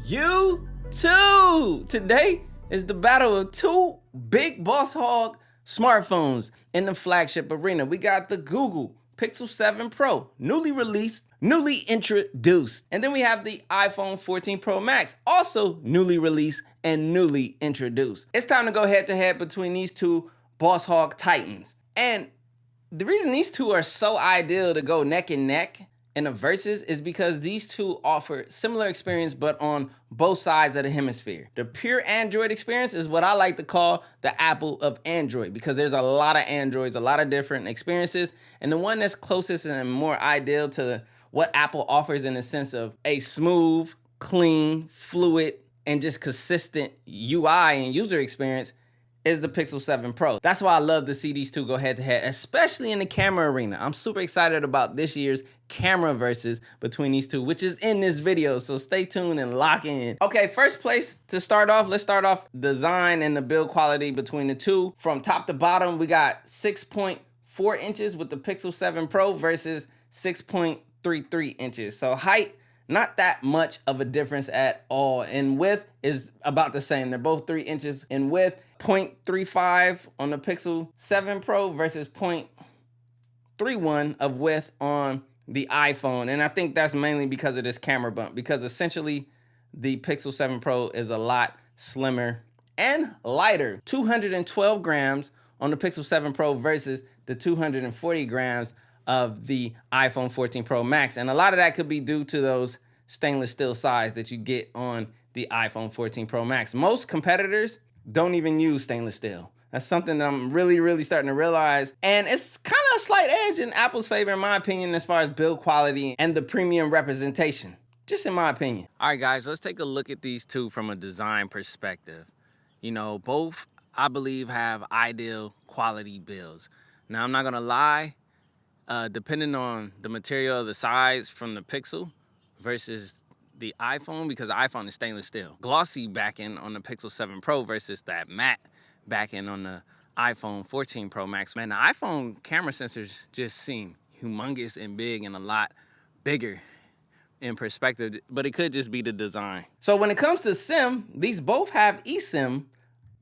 You too! Today is the battle of two big boss hog smartphones in the flagship arena. We got the Google Pixel 7 Pro, newly released, newly introduced. And then we have the iPhone 14 Pro Max, also newly released and newly introduced. It's time to go head to head between these two boss hog titans. And the reason these two are so ideal to go neck and neck in a versus is because these two offer similar experience but on both sides of the hemisphere. The pure Android experience is what I like to call the Apple of Android, because there's a lot of Androids, a lot of different experiences, and the one that's closest and more ideal to what Apple offers in the sense of a smooth, clean, fluid, and just consistent UI and user experience is the Pixel 7 Pro. That's why I love to see these two go head to head, especially in the camera arena. I'm super excited about this year's camera versus between these two, which is in this video, so stay tuned and lock in. Okay, first place to start off, let's start off design and the build quality between the two. From top to bottom, we got 6.4 inches with the Pixel 7 Pro versus 6.33 inches. So height, not that much of a difference at all. And width is about the same. They're both 3 inches in width. 0.35 on the Pixel 7 Pro versus 0.31 of width on the iPhone. And I think that's mainly because of this camera bump, because essentially the Pixel 7 Pro is a lot slimmer and lighter. 212 grams on the Pixel 7 Pro versus the 240 grams of the iPhone 14 Pro Max. And a lot of that could be due to those stainless steel sides that you get on the iPhone 14 Pro Max. Most competitors don't even use stainless steel. That's something that I'm really starting to realize. And it's kind of a slight edge in Apple's favor, in my opinion, as far as build quality and the premium representation, just in my opinion. All right, guys, let's take a look at these two from a design perspective. You know, both, I believe, have ideal quality builds. Now, I'm not gonna lie, depending on the material of the size from the Pixel versus the iPhone, because the iPhone is stainless steel. Glossy backing on the Pixel 7 Pro versus that matte backing on the iPhone 14 Pro Max. Man, the iPhone camera sensors just seem humongous and big and a lot bigger in perspective, but it could just be the design. So when it comes to SIM, these both have eSIM,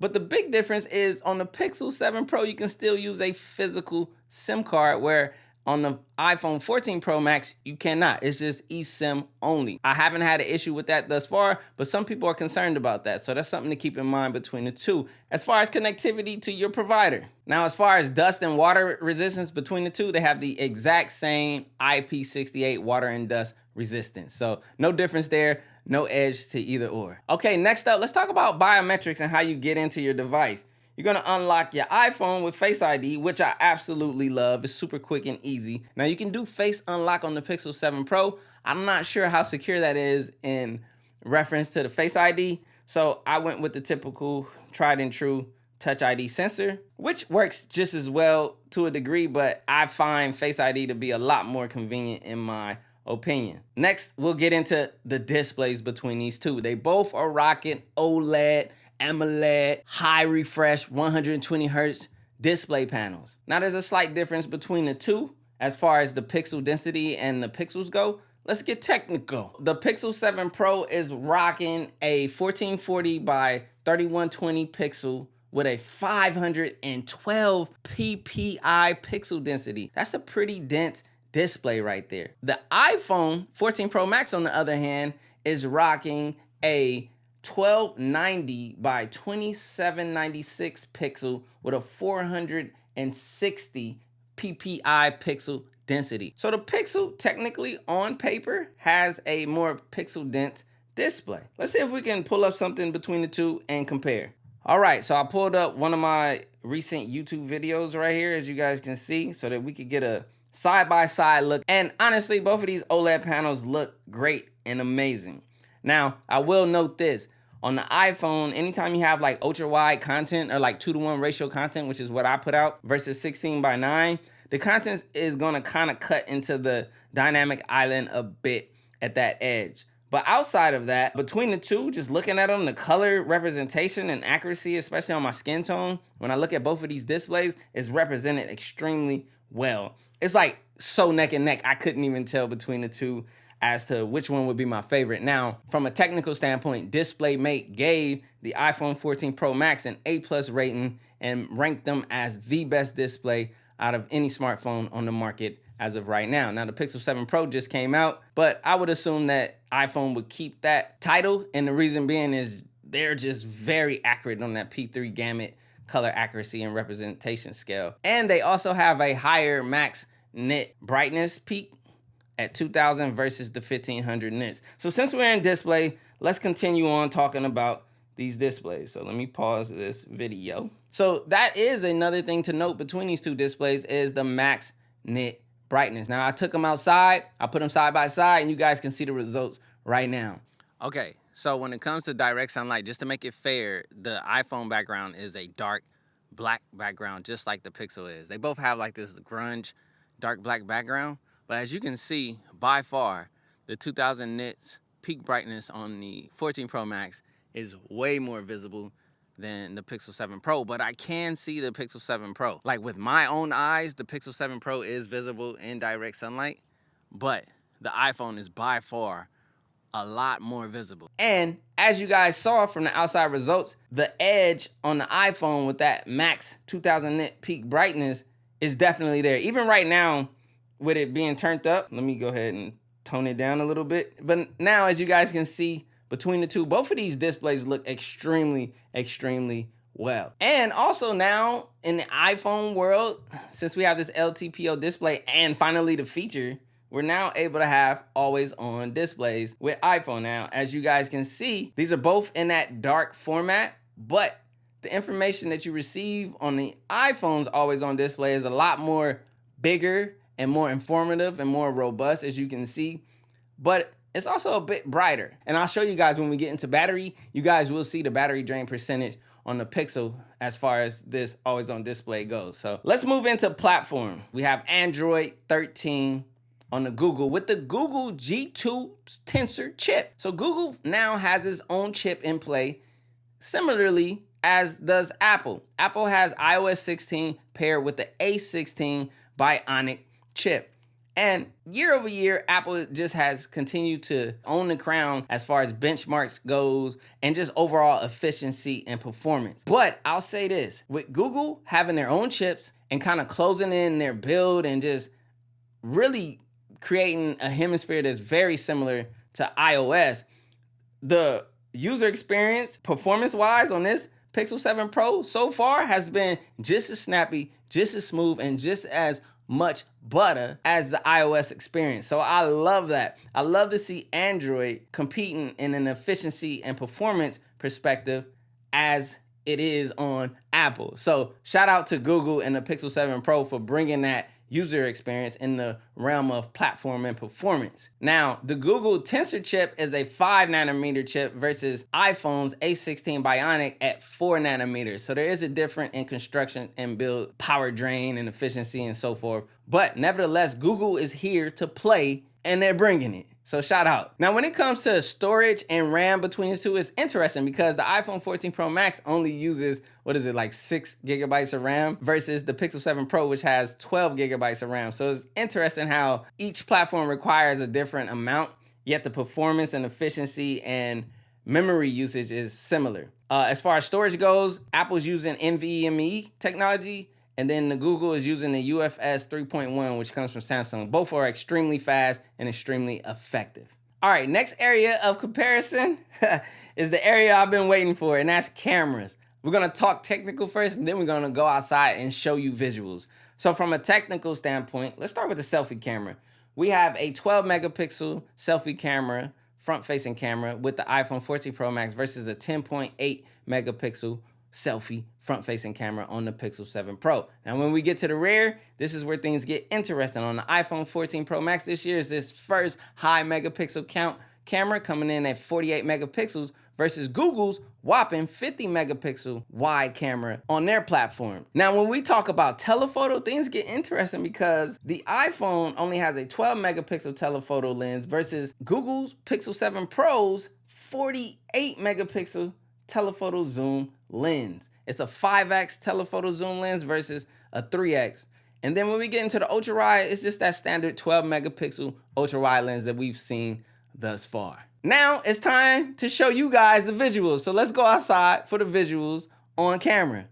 but the big difference is on the Pixel 7 Pro, you can still use a physical SIM card, where on the iPhone 14 Pro Max, you cannot. It's just eSIM only. I haven't had an issue with that thus far, but some people are concerned about that. So that's something to keep in mind between the two. As far as connectivity to your provider. Now, as far as dust and water resistance between the two, they have the exact same IP68 water and dust resistance. So no difference there, no edge to either or. Okay, next up, let's talk about biometrics and how you get into your device. You're gonna unlock your iPhone with Face ID, which I absolutely love. It's super quick and easy. Now you can do face unlock on the Pixel 7 Pro. I'm not sure how secure that is in reference to the Face ID. So I went with the typical tried and true Touch ID sensor, which works just as well to a degree, but I find Face ID to be a lot more convenient in my opinion. Next, we'll get into the displays between these two. They both are rocking OLED, AMOLED, high refresh, 120 hertz display panels. Now there's a slight difference between the two as far as the pixel density and the pixels go. Let's get technical. The Pixel 7 Pro is rocking a 1440 by 3120 pixel with a 512 ppi pixel density. That's a pretty dense display right there. The iPhone 14 Pro Max, on the other hand, is rocking a 1290 by 2796 pixel with a 460 ppi pixel density. So the Pixel technically on paper has a more pixel dense display. Let's see if we can pull up something between the two and compare. All right, so I pulled up one of my recent YouTube videos right here, as you guys can see, so that we could get a side-by-side look. And honestly, both of these OLED panels look great and amazing. Now, I will note this. On the iPhone, anytime you have like ultra wide content or like 2:1 ratio content, which is what I put out, versus 16:9, the content is gonna kind of cut into the dynamic island a bit at that edge. But outside of that, between the two, just looking at them, the color representation and accuracy, especially on my skin tone, when I look at both of these displays, is represented extremely well. It's like so neck and neck, I couldn't even tell between the two as to which one would be my favorite. Now, from a technical standpoint, DisplayMate gave the iPhone 14 Pro Max an A+ rating and ranked them as the best display out of any smartphone on the market as of right now. Now, the Pixel 7 Pro just came out, but I would assume that iPhone would keep that title, and the reason being is they're just very accurate on that P3 gamut color accuracy and representation scale. And they also have a higher max nit brightness peak at 2000 versus the 1500 nits. So since we're in display, let's continue on talking about these displays. So let me pause this video. So that is another thing to note between these two displays is the max nit brightness. Now I took them outside, I put them side by side, and you guys can see the results right now. Okay, so when it comes to direct sunlight, just to make it fair, the iPhone background is a dark black background, just like the Pixel is. They both have like this grunge dark black background, but as you can see, by far, the 2000 nits peak brightness on the 14 Pro Max is way more visible than the Pixel 7 Pro, but I can see the Pixel 7 Pro. Like with my own eyes, the Pixel 7 Pro is visible in direct sunlight, but the iPhone is by far a lot more visible. And as you guys saw from the outside results, the edge on the iPhone with that max 2000 nit peak brightness is definitely there. Even right now, with it being turned up, let me go ahead and tone it down a little bit. But now, as you guys can see, between the two, both of these displays look extremely, extremely well. And also now in the iPhone world, since we have this LTPO display and finally the feature, we're now able to have always on displays with iPhone. Now, as you guys can see, these are both in that dark format, but the information that you receive on the iPhone's always on display is a lot more bigger and more informative and more robust, as you can see, but it's also a bit brighter. And I'll show you guys when we get into battery, you guys will see the battery drain percentage on the Pixel as far as this always on display goes. So let's move into platform. We have Android 13 on the Google with the Google G2 Tensor chip. So Google now has its own chip in play, similarly as does Apple. Apple has iOS 16 paired with the A16 Bionic chip. And year over year, Apple just has continued to own the crown as far as benchmarks goes and just overall efficiency and performance. But I'll say this, with Google having their own chips and kind of closing in their build and just really creating a hemisphere that's very similar to iOS, the user experience performance-wise on this Pixel 7 Pro so far has been just as snappy, just as smooth, and just as much butter as the iOS experience. So I love that. I love to see Android competing in an efficiency and performance perspective as it is on Apple. So shout out to Google and the Pixel 7 Pro for bringing that user experience in the realm of platform and performance. Now, the Google Tensor chip is a 5 nanometer chip versus iPhone's A16 Bionic at 4 nanometers. So there is a difference in construction and build, power drain and efficiency and so forth. But nevertheless, Google is here to play and they're bringing it. So shout out. Now, when it comes to storage and RAM between the two, it's interesting because the iPhone 14 Pro Max only uses, what is it, like 6 gigabytes of RAM versus the Pixel 7 Pro, which has 12 gigabytes of RAM. So it's interesting how each platform requires a different amount, yet the performance and efficiency and memory usage is similar. As far as storage goes, Apple's using NVMe technology, and then the Google is using the UFS 3.1, which comes from Samsung. Both are extremely fast and extremely effective. All right, next area of comparison is the area I've been waiting for, and that's cameras. We're gonna talk technical first, and then we're gonna go outside and show you visuals. So from a technical standpoint, let's start with the selfie camera. We have a 12 megapixel selfie camera, front-facing camera with the iPhone 14 Pro Max versus a 10.8 megapixel selfie front-facing camera on the Pixel 7 Pro. Now, when we get to the rear, this is where things get interesting. On the iPhone 14 Pro Max this year is this first high megapixel count camera coming in at 48 megapixels versus Google's whopping 50 megapixel wide camera on their platform. Now, when we talk about telephoto, things get interesting because the iPhone only has a 12 megapixel telephoto lens versus Google's Pixel 7 Pro's 48 megapixel telephoto zoom lens. It's a 5x telephoto zoom lens versus a 3x And then when we get into the ultra wide, it's just that standard 12 megapixel ultra wide lens that we've seen thus far. Now it's time to show you guys the visuals. So let's go outside for the visuals on camera.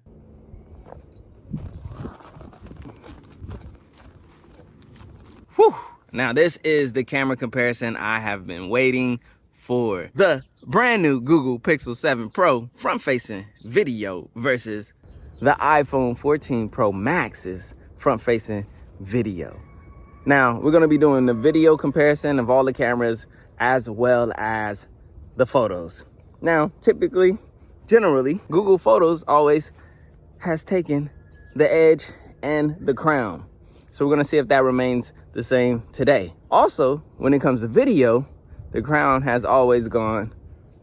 Whew. Now this is the camera comparison I have been waiting for. The brand new Google Pixel 7 Pro front-facing video versus the iPhone 14 Pro Max's front-facing video. Now we're gonna be doing the video comparison of all the cameras as well as the photos. Now, typically, generally, Google Photos always has taken the edge and the crown. So we're gonna see if that remains the same today. Also, when it comes to video, the crown has always gone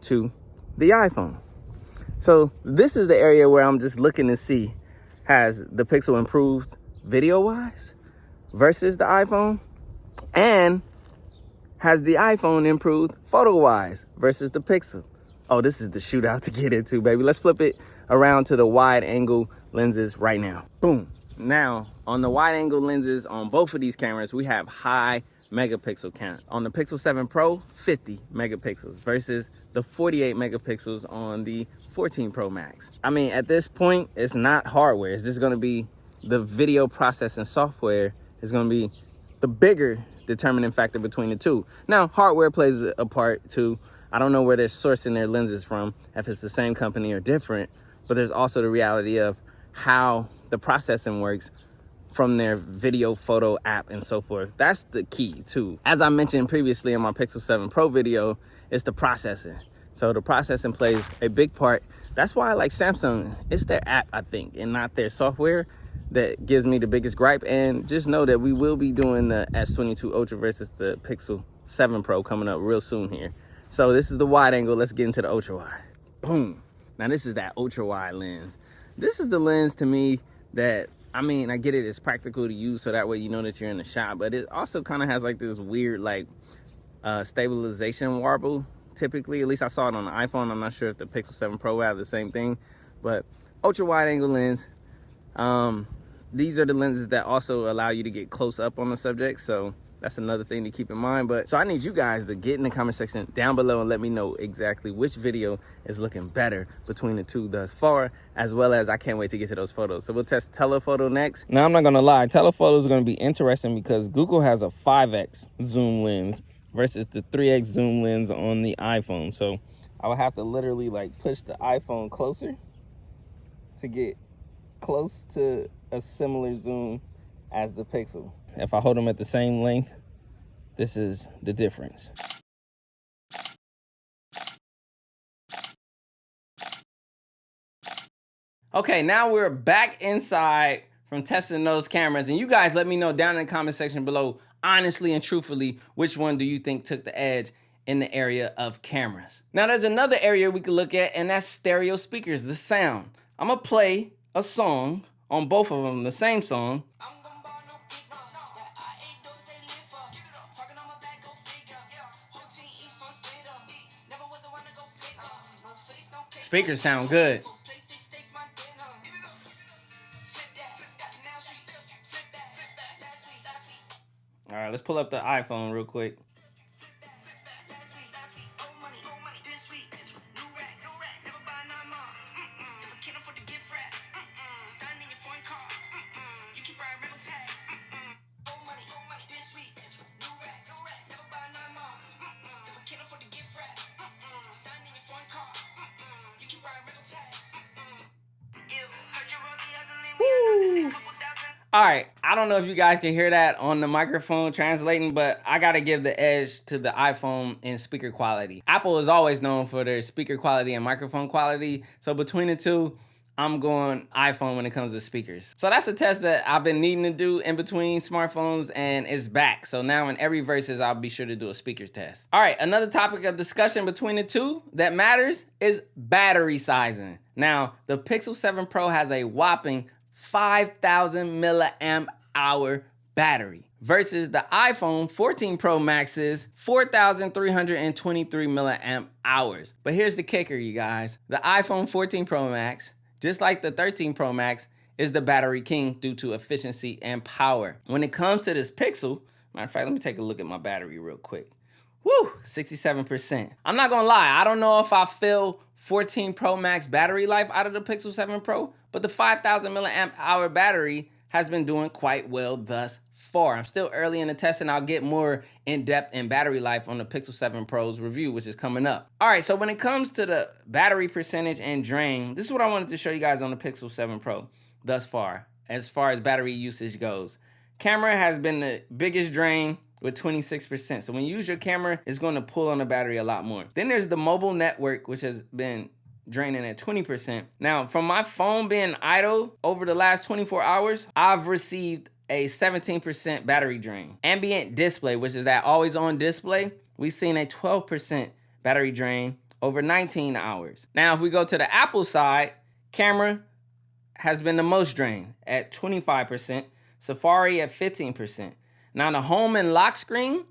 to the iPhone. So this is the area where I'm just looking to see, has the Pixel improved video-wise versus the iPhone? And has the iPhone improved photo-wise versus the Pixel? Oh, this is the shootout to get into, baby. Let's flip it around to the wide angle lenses right now. Boom. Now, on the wide angle lenses on both of these cameras, we have high megapixel count. On the Pixel 7 Pro, 50 megapixels versus the 48 megapixels on the 14 Pro Max. I mean, at this point, it's not hardware. It's just gonna be the video processing software is gonna be the bigger determining factor between the two. Now, hardware plays a part too. I don't know where they're sourcing their lenses from, if it's the same company or different, but there's also the reality of how the processing works from their video photo app and so forth. That's the key too. As I mentioned previously in my Pixel 7 Pro video, it's the processing. So the processing plays a big part. That's why I like Samsung. It's their app, I think, and not their software that gives me the biggest gripe. And just know that we will be doing the S22 Ultra versus the Pixel 7 Pro coming up real soon here. So this is the wide angle. Let's get into the ultra wide. Boom. Now this is that ultra wide lens. This is the lens to me that, I mean, I get it, it's practical to use so that way you know that you're in the shot, but it also kind of has like this weird like stabilization warble typically. At least I saw it on the iPhone. I'm not sure if the Pixel 7 Pro have the same thing, but ultra wide angle lens. These are the lenses that also allow you to get close up on the subject, so that's another thing to keep in mind. But so I need you guys to get in the comment section down below and let me know exactly which video is looking better between the two thus far, as well as I can't wait to get to those photos. So we'll test telephoto next. Now I'm not gonna lie, telephoto is gonna be interesting because Google has a 5x zoom lens versus the 3x zoom lens on the iPhone. So I would have to literally like push the iPhone closer to get close to a similar zoom as the Pixel. If I hold them at the same length, this is the difference. Okay, now we're back inside from testing those cameras, and you guys let me know down in the comment section below, honestly and truthfully, which one do you think took the edge in the area of cameras? Now there's another area we could look at, and that's stereo speakers, the sound. I'm gonna play a song on both of them, the same song. Speakers sound good. All right, let's pull up the iPhone real quick. Woo. All right, I don't know if you guys can hear that on the microphone translating, but I gotta give the edge to the iPhone in speaker quality. Apple is always known for their speaker quality and microphone quality, so between the two, I'm going iPhone when it comes to speakers. So that's a test that I've been needing to do in between smartphones, and it's back. So now in every versus, I'll be sure to do a speakers test. All right, another topic of discussion between the two that matters is battery sizing. Now, the Pixel 7 Pro has a whopping 5,000 milliamp hour battery versus the iPhone 14 Pro Max's 4,323 milliamp hours. But here's the kicker, you guys. The iPhone 14 Pro Max, just like the 13 Pro Max, is the battery king due to efficiency and power. When it comes to this Pixel, matter of fact, let me take a look at my battery real quick. Woo, 67%. I'm not gonna lie, I don't know if I feel 14 Pro Max battery life out of the Pixel 7 Pro, but the 5,000 milliamp hour battery has been doing quite well thus far. I'm still early in the testing. I'll get more in-depth in battery life on the Pixel 7 Pro's review, which is coming up. All right, so when it comes to the battery percentage and drain, this is what I wanted to show you guys on the Pixel 7 Pro thus far as battery usage goes. Camera has been the biggest drain with 26%. So when you use your camera, it's going to pull on the battery a lot more. Then there's the mobile network, which has been draining at 20%. Now, from my phone being idle over the last 24 hours, I've received a 17% battery drain. Ambient display, which is that always on display, we've seen a 12% battery drain over 19 hours. Now, if we go to the Apple side, camera has been the most drained at 25%, Safari at 15%. Now the home and lock screen,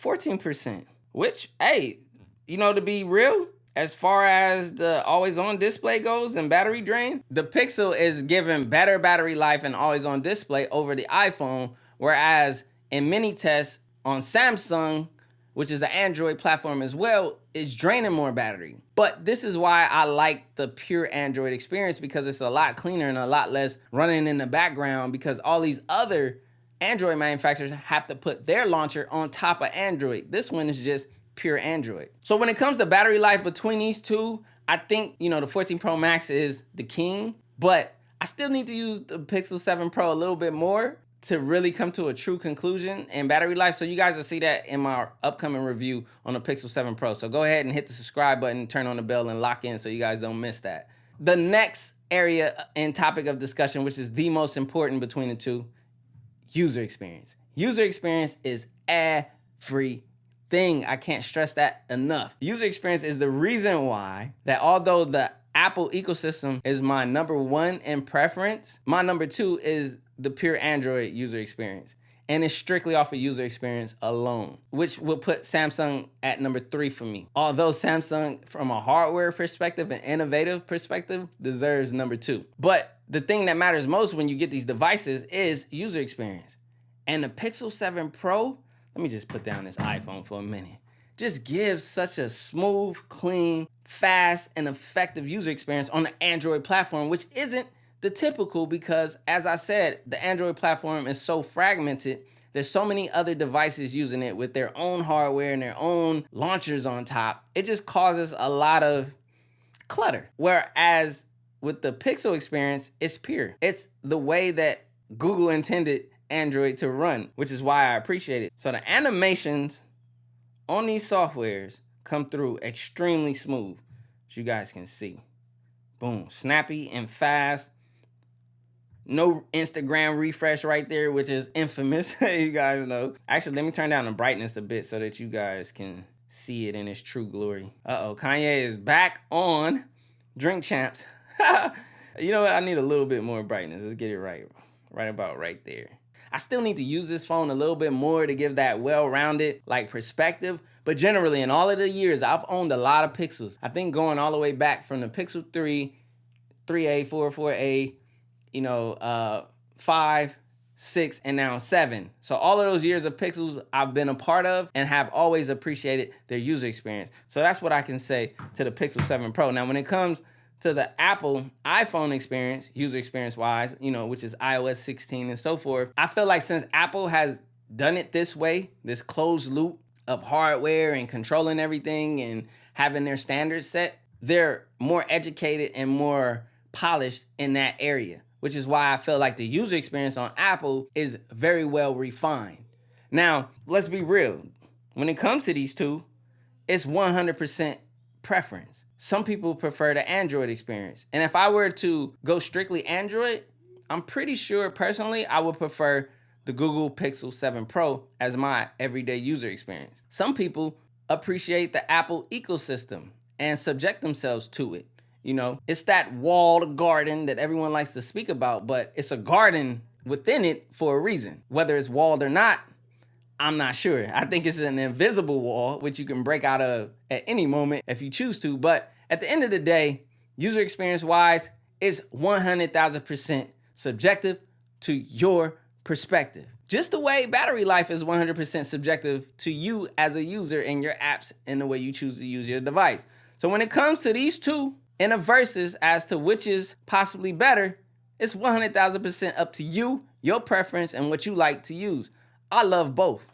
14%, which, hey, you know, to be real, as far as the always on display goes and battery drain, the Pixel is giving better battery life and always on display over the iPhone, whereas in many tests on Samsung, which is an Android platform as well, is draining more battery. But this is why I like the pure Android experience, because it's a lot cleaner and a lot less running in the background, because all these other Android manufacturers have to put their launcher on top of Android. This one is just pure Android. So when it comes to battery life between these two, I think, you know, the 14 Pro Max is the king, but I still need to use the Pixel 7 Pro a little bit more to really come to a true conclusion in battery life. So you guys will see that in my upcoming review on the Pixel 7 Pro. So go ahead and hit the subscribe button, turn on the bell, and lock in so you guys don't miss that. The next area and topic of discussion, which is the most important between the two, user experience. User experience is everything. I can't stress that enough. User experience is the reason why that although the Apple ecosystem is my #1 in preference, my #2 is the pure Android user experience. And it's strictly off of user experience alone, which will put Samsung at #3 for me. Although Samsung, from a hardware perspective and innovative perspective, deserves #2. But the thing that matters most when you get these devices is user experience. And the Pixel 7 Pro, let me just put down this iPhone for a minute, just gives such a smooth, clean, fast, and effective user experience on the Android platform, which isn't the typical, because as I said, the Android platform is so fragmented. There's so many other devices using it with their own hardware and their own launchers on top. It just causes a lot of clutter. Whereas with the Pixel experience, it's pure. It's the way that Google intended Android to run, which is why I appreciate it. So the animations on these softwares come through extremely smooth, as you guys can see. Boom, snappy and fast. No Instagram refresh right there, which is infamous, you guys know. Actually, let me turn down the brightness a bit so that you guys can see it in its true glory. Uh-oh, Kanye is back on Drink Champs. You know what? I need a little bit more brightness. Let's get it right about right there. I still need to use this phone a little bit more to give that well-rounded perspective. But generally, in all of the years, I've owned a lot of Pixels. I think going all the way back from the Pixel 3, 3A, 4, 4A, 5, 6, and now 7. So all of those years of Pixels I've been a part of and have always appreciated their user experience. So that's what I can say to the Pixel 7 Pro. Now, when it comes to the Apple iPhone experience, user experience wise, which is iOS 16 and so forth, I feel like since Apple has done it this way, this closed loop of hardware and controlling everything and having their standards set, they're more educated and more polished in that area, which is why I feel like the user experience on Apple is very well refined. Now, let's be real. When it comes to these two, it's 100% preference. Some people prefer the Android experience. And if I were to go strictly Android, I'm pretty sure personally I would prefer the Google Pixel 7 Pro as my everyday user experience. Some people appreciate the Apple ecosystem and subject themselves to it. It's that walled garden that everyone likes to speak about, but it's a garden within it for a reason. Whether it's walled or not, I'm not sure. I think it's an invisible wall, which you can break out of at any moment if you choose to. But at the end of the day, user experience wise, it's 100,000% subjective to your perspective. Just the way battery life is 100% subjective to you as a user and your apps and the way you choose to use your device. So when it comes to these two in a versus as to which is possibly better, it's 100,000% up to you, your preference, and what you like to use. I love both.